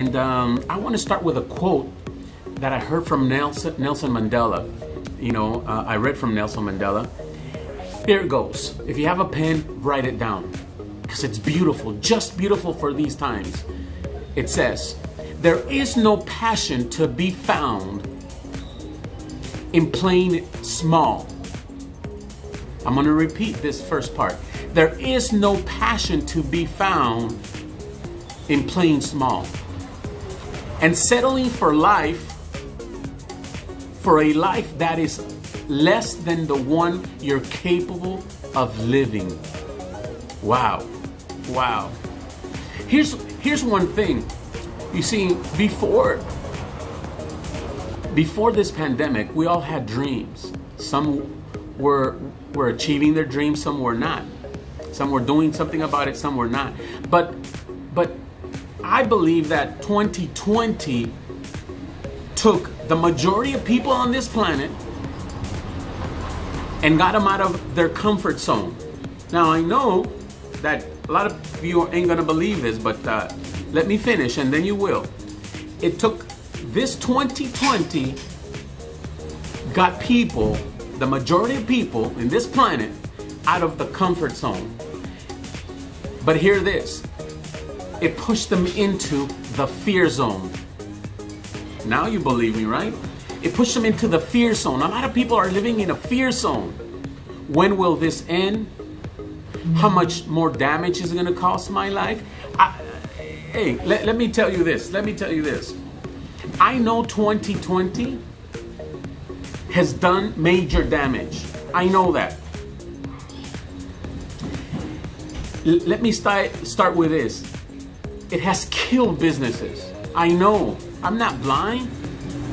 And I want to start with a quote that I heard from Nelson Mandela. I read from Nelson Mandela. Here it goes. If you have a pen, write it down, because it's beautiful, just beautiful for these times. It says, "There is no passion to be found in playing small." I'm going to repeat this first part. There is no passion to be found in playing small and settling for a life that is less than the one you're capable of living. Wow. Wow. Here's one thing. You see, before this pandemic, we all had dreams. Some were achieving their dreams, some were not. Some were doing something about it, some were not. But I believe that 2020 took the majority of people on this planet and got them out of their comfort zone. Now, I know that a lot of you ain't gonna believe this, but let me finish and then you will. It took this 2020 got people, the majority of people in this planet, out of the comfort zone. But hear this, it pushed them into the fear zone. Now you believe me, right? It pushed them into the fear zone. A lot of people are living in a fear zone. When will this end? How much more damage is it gonna cost my life? Hey, let me tell you this. Let me tell you this. I know 2020 has done major damage. I know that. Let me start with this. It has killed businesses. I know. I'm not blind.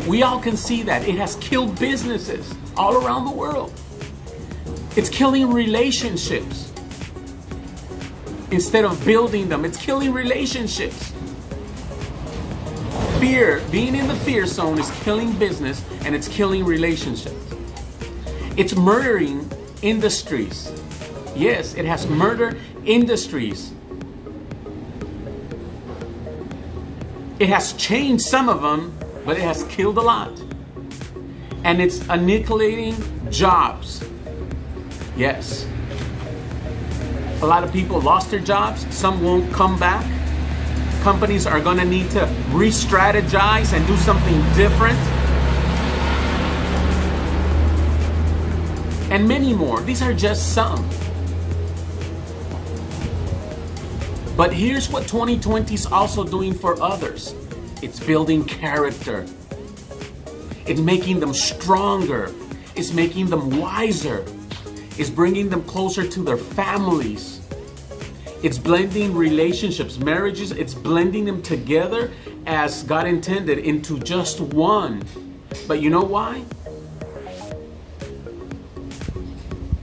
We all can see that. It has killed businesses all around the world. It's killing relationships. Instead of building them, it's killing relationships. Fear, being in the fear zone, is killing business and it's killing relationships. It's murdering industries. Yes, it has murdered industries. It has changed some of them, but it has killed a lot. And it's annihilating jobs. Yes. A lot of people lost their jobs. Some won't come back. Companies are going to need to re-strategize and do something different. And many more. These are just some. But here's what 2020 is also doing for others. It's building character. It's making them stronger. It's making them wiser. It's bringing them closer to their families. It's blending relationships, marriages. It's blending them together as God intended into just one. But you know why?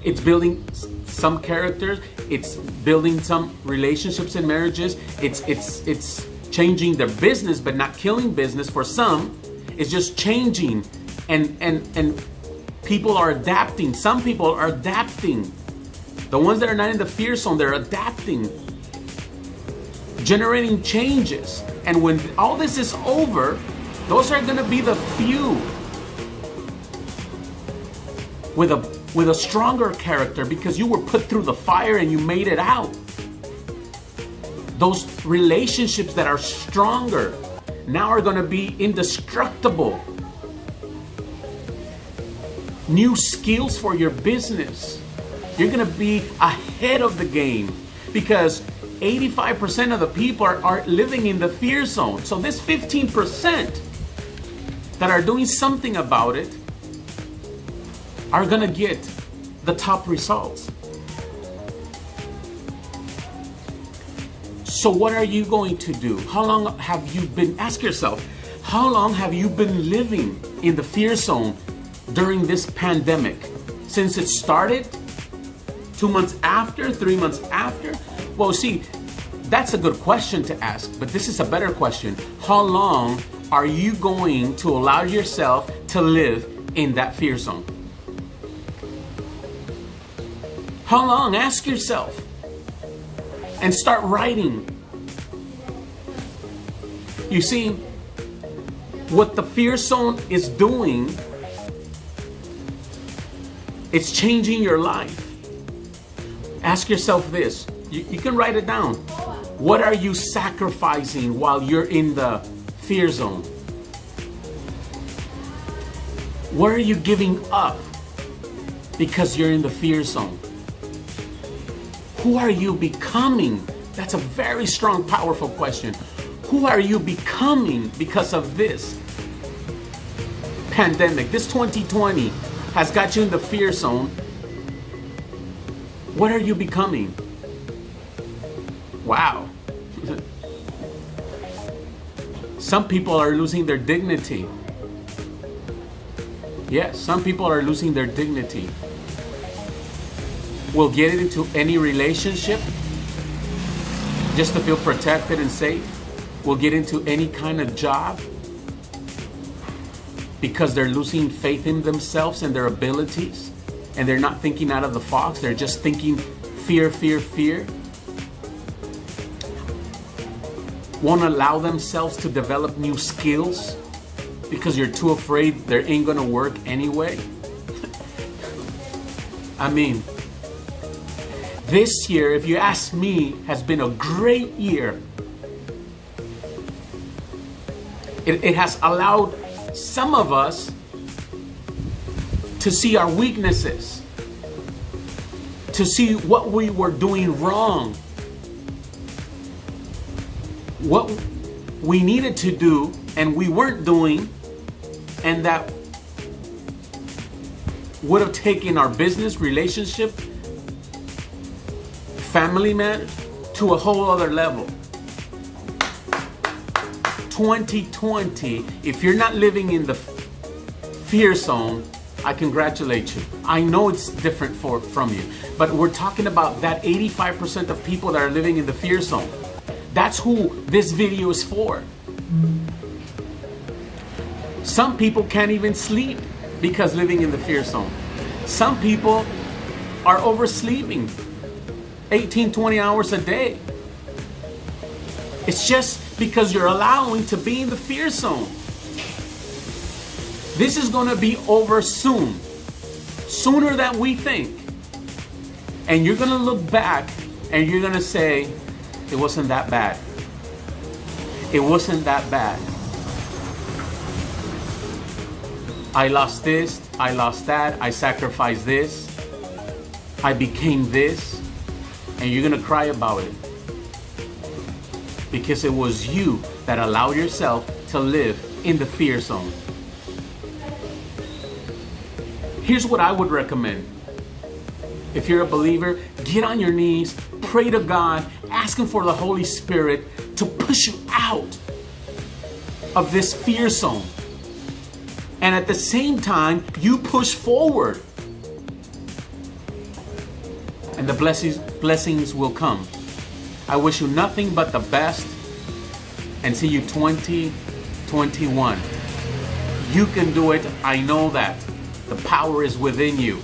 It's building some characters. It's building some relationships and marriages. It's changing their business, but not killing business. For some, it's just changing, and people are adapting. Some people are adapting. The ones that are not in the fear zone, they're adapting, generating changes. And when all this is over, those are going to be the few with a stronger character, because you were put through the fire and you made it out. Those relationships that are stronger now are going to be indestructible. New skills for your business. You're going to be ahead of the game, because 85% of the people are living in the fear zone. So this 15% that are doing something about it are going to get the top results. So what are you going to do? How long have you been, ask yourself, how long have you been living in the fear zone during this pandemic? Since it started? 2 months after? 3 months after? Well, see, that's a good question to ask, but this is a better question. How long are you going to allow yourself to live in that fear zone? How long? Ask yourself. And start writing. You see, what the fear zone is doing, it's changing your life. Ask yourself this. You can write it down. What are you sacrificing while you're in the fear zone? What are you giving up because you're in the fear zone? Who are you becoming? That's a very strong, powerful question. Who are you becoming because of this pandemic? This 2020 has got you in the fear zone. What are you becoming? Wow. Some people are losing their dignity. Yes, some people are losing their dignity. Will get into any relationship just to feel protected and safe. Will get into any kind of job because they're losing faith in themselves and their abilities, and they're not thinking out of the box. They're just thinking fear, fear, fear. Won't allow themselves to develop new skills because you're too afraid they ain't gonna work anyway. I mean, this year, if you ask me, has been a great year. It has allowed some of us to see our weaknesses, to see what we were doing wrong, what we needed to do and we weren't doing, and that would have taken our business, relationship, family matters to a whole other level. 2020, if you're not living in the fear zone, I congratulate you. I know it's different from you, but we're talking about that 85% of people that are living in the fear zone. That's who this video is for. Some people can't even sleep because living in the fear zone. Some people are oversleeping 18, 20 hours a day. It's just because you're allowing to be in the fear zone. This is going to be over soon, sooner than we think. And you're going to look back and you're going to say, it wasn't that bad. It wasn't that bad. I lost this, I lost that, I sacrificed this, I became this, and you're going to cry about it. Because it was you that allowed yourself to live in the fear zone. Here's what I would recommend. If you're a believer, get on your knees, pray to God, ask Him for the Holy Spirit to push you out of this fear zone. And at the same time, you push forward. And the blessings will come. I wish you nothing but the best, and see you 2021. You can do it. I know that. The power is within you.